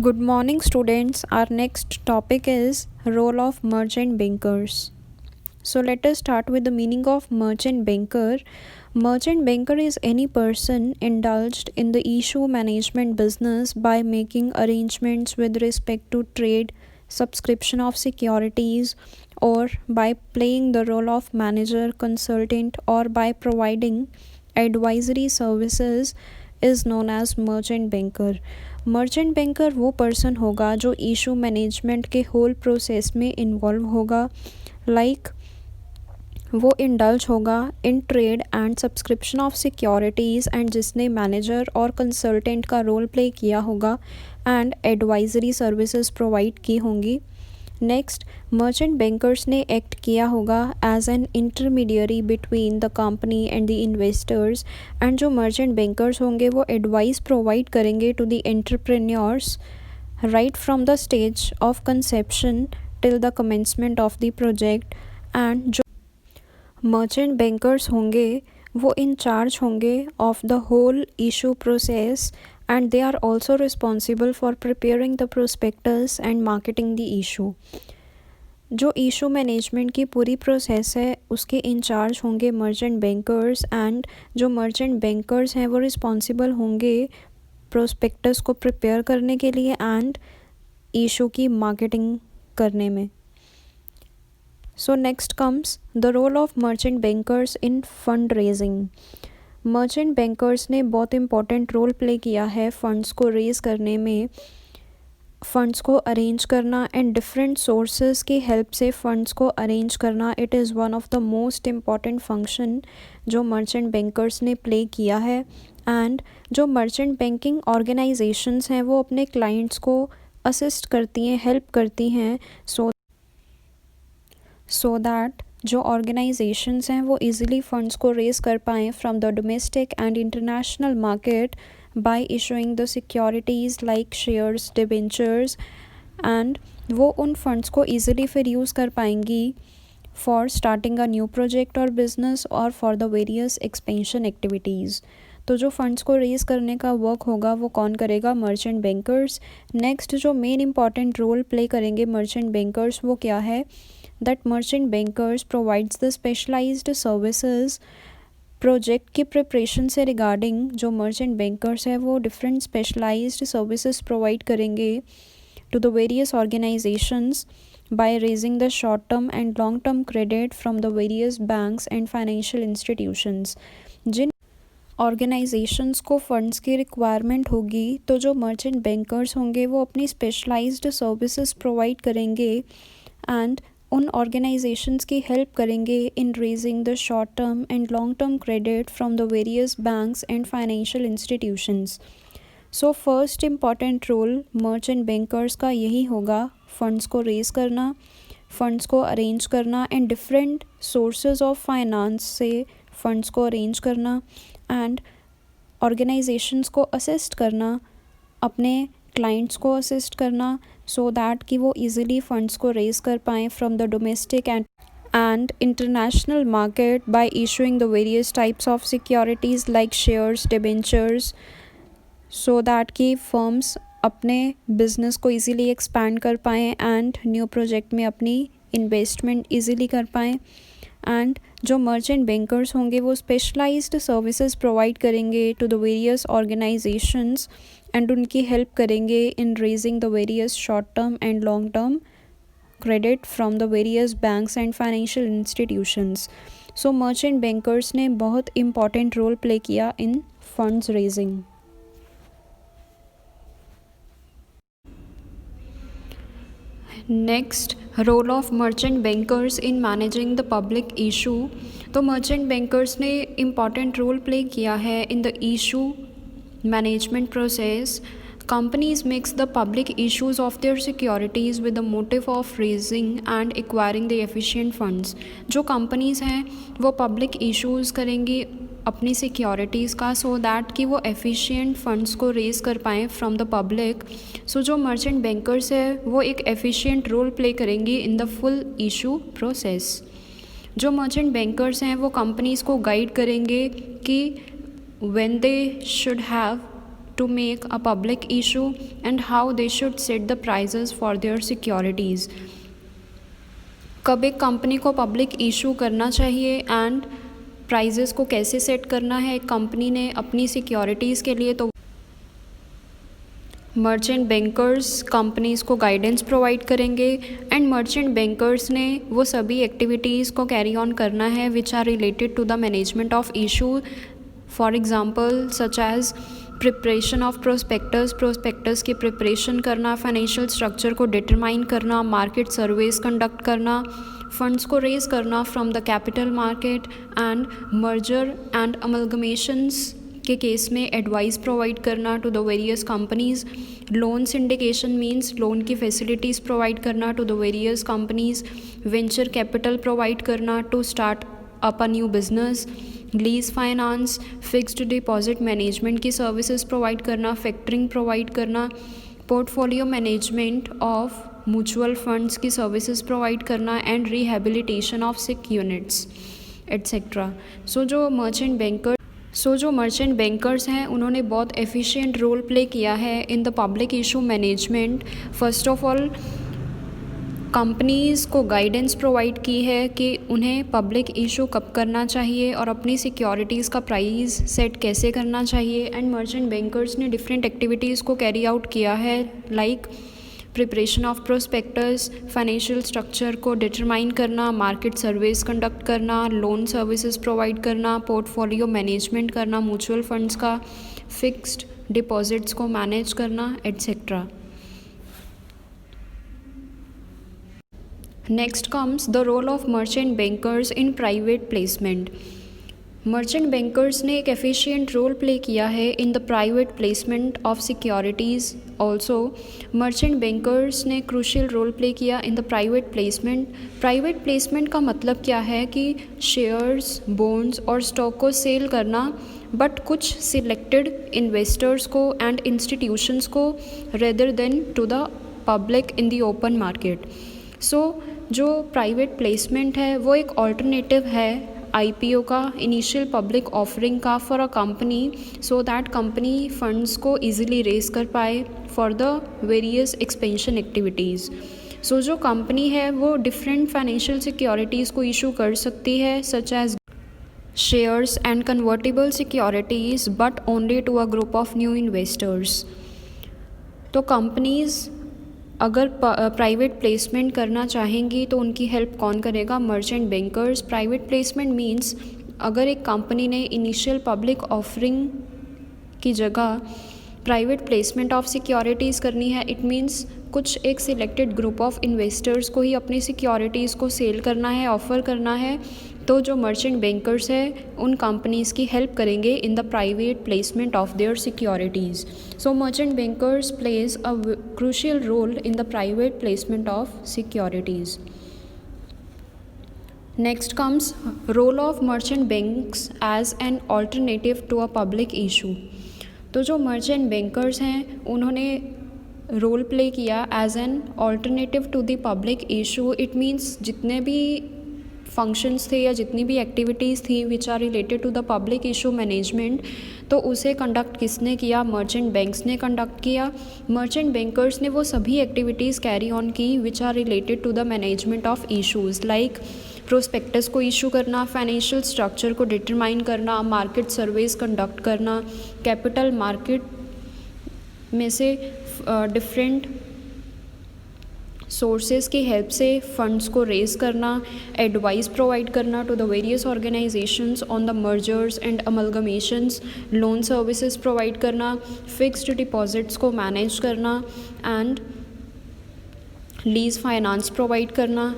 Good morning, students. Our next topic is role of merchant bankers. So let us start with the meaning of merchant banker. Merchant banker is any person indulged in the issue management business by making arrangements with respect to trade, subscription of securities, or by playing the role of manager, consultant, or by providing advisory services is known as merchant banker. Merchant banker वो person होगा जो issue management के whole process में involve होगा, like वो indulge होगा in trade and subscription of securities and जिसने manager और कंसल्टेंट का रोल प्ले किया होगा एंड एडवाइजरी सर्विसेज प्रोवाइड की होंगी. नेक्स्ट, मर्चेंट बैंकर्स ने एक्ट किया होगा as an intermediary between the company and the investors and जो मर्चेंट बैंकर्स होंगे वो एडवाइस प्रोवाइड करेंगे to the entrepreneurs right from the stage of conception till the commencement of the project. And जो merchant bankers होंगे वो in charge होंगे of the whole issue process and they are also responsible for preparing the prospectus and marketing the issue. जो issue management की पूरी process है उसके in charge होंगे मर्चेंट बैंकर्स एंड जो मर्चेंट बैंकर्स हैं वो रिस्पॉन्सिबल होंगे प्रोस्पेक्टस को प्रिपेयर करने के लिए एंड इशू की मार्केटिंग करने में. So next comes the role of merchant bankers in fund raising. Merchant bankers ने बहुत इम्पॉर्टेंट रोल प्ले किया है फ़ंड्स को रेज़ करने में, फ़ंड्स को अरेंज करना एंड डिफरेंट सोर्सेज की हेल्प से फ़ंड्स को अरेंज करना. It is one of the most important function जो मर्चेंट बैंकर्स ने प्ले किया है. एंड जो मर्चेंट बैंकिंग ऑर्गेनाइजेशंस हैं वो अपने क्लाइंट्स को असिस्ट करती हैं, हेल्प करती हैं सो दैट जो ऑर्गेनाइजेशंस हैं वो इजीली फंड्स को रेज़ कर पाएँ from the domestic and international market bye issuing the securities like shares, debentures and वो उन फंड्स को इजीली फिर यूज़ कर पाएंगी for starting a new project और बिजनेस और for the various expansion activities. तो जो फंड्स को रेज़ करने का वर्क होगा वो कौन करेगा? Merchant bankers. नेक्स्ट जो मेन इंपॉर्टेंट रोल प्ले करेंगे मर्चेंट बैंकर्स वो क्या है? that merchant bankers provides the specialized services. Project की प्रिपरेशन से रिगार्डिंग जो मर्चेंट बैंकर्स है वो डिफरेंट स्पेशलाइज्ड सर्विसेज प्रोवाइड करेंगे to the various organisations by raising the short term and long term credit from the various banks and financial institutions. जिन organisations को funds की requirement होगी तो जो मर्चेंट बैंकर्स होंगे वो अपनी स्पेशलाइज्ड सर्विसेज प्रोवाइड करेंगे एंड उन ऑर्गेनाइजेशंस की हेल्प करेंगे in raising the short term and long term credit from the various banks and financial institutions. So first important role merchant bankers का यही होगा फंड्स को रेज़ करना, फंड्स को अरेंज करना and different sources of finance से funds को arrange करना एंड ऑर्गेनाइजेशंस को असिस्ट करना, अपने क्लाइंट्स को असिस्ट करना सो दैट कि वो इजीली फंड्स को रेज़ कर पाएँ from the domestic and international market bye issuing the various types of securities like shares, debentures so that कि फर्म्स अपने बिजनेस को इजीली एक्सपैंड कर पाएँ एंड न्यू प्रोजेक्ट में अपनी इन्वेस्टमेंट इजीली कर पाएँ. एंड जो मर्चेंट बैंकर्स होंगे वो स्पेशलाइज्ड सर्विसेज प्रोवाइड करेंगे to the various organisations and उनकी हेल्प करेंगे in raising the various short term and long term credit from the various banks and financial institutions. So merchant bankers ने बहुत important role play किया in funds raising. Next, role of merchant bankers in managing the public issue. तो merchant bankers ने important role play किया है in the issue management process. Companies mix the public issues of their securities with the motive of raising and acquiring the efficient funds. जो companies हैं वो public issues करेंगी अपनी securities का so that कि वो एफिशिएंट फंड्स को rays कर पाएँ फ्रॉम द पब्लिक. सो जो मर्चेंट बैंकर्स है वो एक एफिशिएंट रोल प्ले करेंगी in the full issue process. जो मर्चेंट बैंकर्स हैं वो कंपनीज़ को गाइड करेंगे कि when they should have to make a public issue and how they should set the prices for their securities. कब एक company को पब्लिक इशू करना चाहिए एंड प्राइजेस को कैसे सेट करना है एक कंपनी ने अपनी सिक्योरिटीज़ के लिए, तो मर्चेंट बैंकर्स कंपनीज़ को गाइडेंस प्रोवाइड करेंगे एंड मर्चेंट बैंकर्स ने वो सभी एक्टिविटीज़ को कैरी ऑन करना है which are related to the management of issue. For example such as preparation of prospectus की प्रिपरेशन करना, फाइनेंशियल स्ट्रक्चर को डिटरमाइन करना, मार्केट सर्वेस कंडक्ट करना, फंड्स को रेज करना from the capital market and merger and amalgamations के case में advice provide करना to the various companies. Loan syndication means loan की फैसिलिटीज़ प्रोवाइड करना to the various companies. Venture capital provide करना to start up a new business. Lease finance, fixed deposit management की services provide करना, factoring provide करना, portfolio management of mutual funds की services provide करना and rehabilitation of sick units etcetera. So जो merchant bankers हैं उन्होंने बहुत efficient role play किया है in the public issue management. First of all companies को गाइडेंस प्रोवाइड की है कि उन्हें पब्लिक इशू कब करना चाहिए और अपनी सिक्योरिटीज़ का प्राइस सेट कैसे करना चाहिए. एंड मर्चेंट बैंकर्स ने डिफरेंट एक्टिविटीज़ को कैरी आउट किया है like preparation of prospectus, financial structure को डिटरमाइन करना, मार्केट सर्वेस कंडक्ट करना, लोन सर्विसेज प्रोवाइड करना, पोर्टफोलियो मैनेजमेंट करना म्यूचुअल फंड्स का, फिक्स्ड डिपॉजिट्स को मैनेज करना etcetera. Next comes the role of merchant bankers in private placement. Merchant bankers ने एक एफिशिएंट रोल प्ले किया है in the private placement of securities. Also merchant bankers ने crucial role play किया in the private placement. Private placement का मतलब क्या है कि शेयर्स, बॉन्ड्स और स्टॉक को सेल करना, बट कुछ सिलेक्टेड इन्वेस्टर्स को एंड इंस्टीट्यूशंस को rather than to the public in the open market. So जो प्राइवेट प्लेसमेंट है वो एक ऑल्टरनेटिव है IPO का, इनिशियल पब्लिक ऑफरिंग का for a company, so that company funds को ईजिली रेज कर पाए for the various expansion activities. So जो कंपनी है वो डिफरेंट फाइनेंशियल सिक्योरिटीज़ को इशू कर सकती है such as shares and convertible securities but only to a group of new investors. तो कंपनीज़ अगर प्राइवेट प्लेसमेंट करना चाहेंगी तो उनकी हेल्प कौन करेगा? Merchant bankers. Private placement means अगर एक कंपनी ने इनिशियल पब्लिक ऑफरिंग की जगह प्राइवेट प्लेसमेंट ऑफ सिक्योरिटीज़ करनी है, इट मीन्स कुछ एक सिलेक्टेड ग्रुप ऑफ इन्वेस्टर्स को ही अपनी सिक्योरिटीज़ को सेल करना है, ऑफ़र करना है, तो जो मर्चेंट बैंकर्स है उन कंपनीज़ की हेल्प करेंगे in the private placement of their securities. So merchant bankers plays a crucial role in the private placement of securities. Next comes role of merchant banks as an alternative to a public issue. तो जो merchant bankers हैं उन्होंने role play किया as an alternative to the public issue. It means जितने भी functions थे या जितनी भी एक्टिविटीज़ थी which are related to the public issue management, तो उसे कंडक्ट किसने किया? मर्चेंट बैंक्स ने कंडक्ट किया. मर्चेंट बैंकर्स ने वो सभी एक्टिविटीज़ कैरी ऑन की which are related to the management of issues like prospectus को इशू करना, फाइनेंशियल स्ट्रक्चर को डिटरमाइन करना, मार्केट सर्वेस कंडक्ट करना, कैपिटल मार्केट में से डिफरेंट सोर्सेज की हेल्प से फंड्स को रेज करना, एडवाइस प्रोवाइड करना to the various organisations on the mergers and amalgamations, loan services provide करना, फिक्स्ड डिपॉजिट्स को मैनेज करना एंड लीज फाइनेंस प्रोवाइड करना.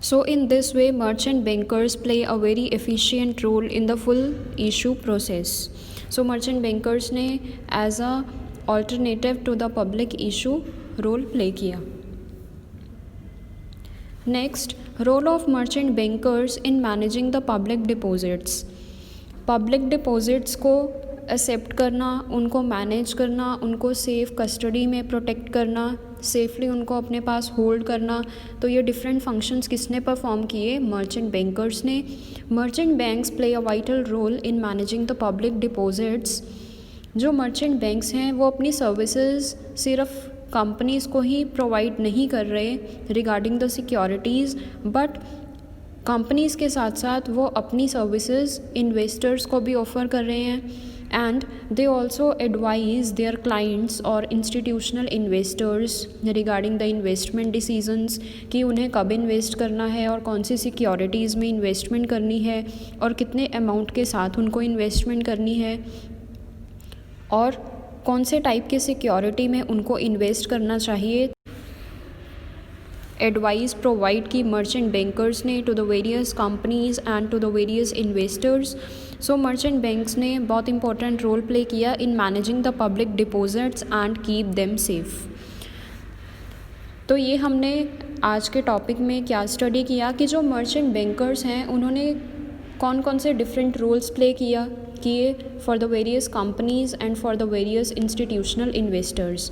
So in this way merchant bankers play a very efficient role in the full issue process. So merchant bankers ने as a alternative to the public issue role play किया. Next, role of merchant bankers in managing the public deposits. Public deposits को accept करना, उनको manage करना, उनको safe custody में protect करना, safely उनको अपने पास होल्ड करना, तो ये डिफरेंट फंक्शंस किसने परफॉर्म किए? मर्चेंट बैंकर्स ने. Merchant banks play a vital role in managing the public deposits जो मर्चेंट बैंक्स हैं वो अपनी सर्विसेज सिर्फ कंपनीज़ को ही प्रोवाइड नहीं कर रहे regarding the securities, but companies के साथ साथ वो अपनी सर्विसेज इन्वेस्टर्स को भी ऑफ़र कर रहे हैं, and they also advise their clients और institutional investors regarding the investment decisions कि उन्हें कब इन्वेस्ट करना है और कौन सी सिक्योरिटीज़ में इन्वेस्टमेंट करनी है और कितने अमाउंट के साथ उनको इन्वेस्टमेंट करनी है और कौन से टाइप के सिक्योरिटी में उनको इन्वेस्ट करना चाहिए। एडवाइस प्रोवाइड की मर्चेंट बैंकर्स ने to the various companies and to the various investors. So merchant banks ने बहुत इंपॉर्टेंट रोल प्ले किया in managing the public deposits and keep them safe. तो ये हमने आज के टॉपिक में क्या स्टडी किया कि जो मर्चेंट बैंकर्स हैं उन्होंने कौन कौन से डिफरेंट रोल्स प्ले किए for the various companies and for the various institutional investors.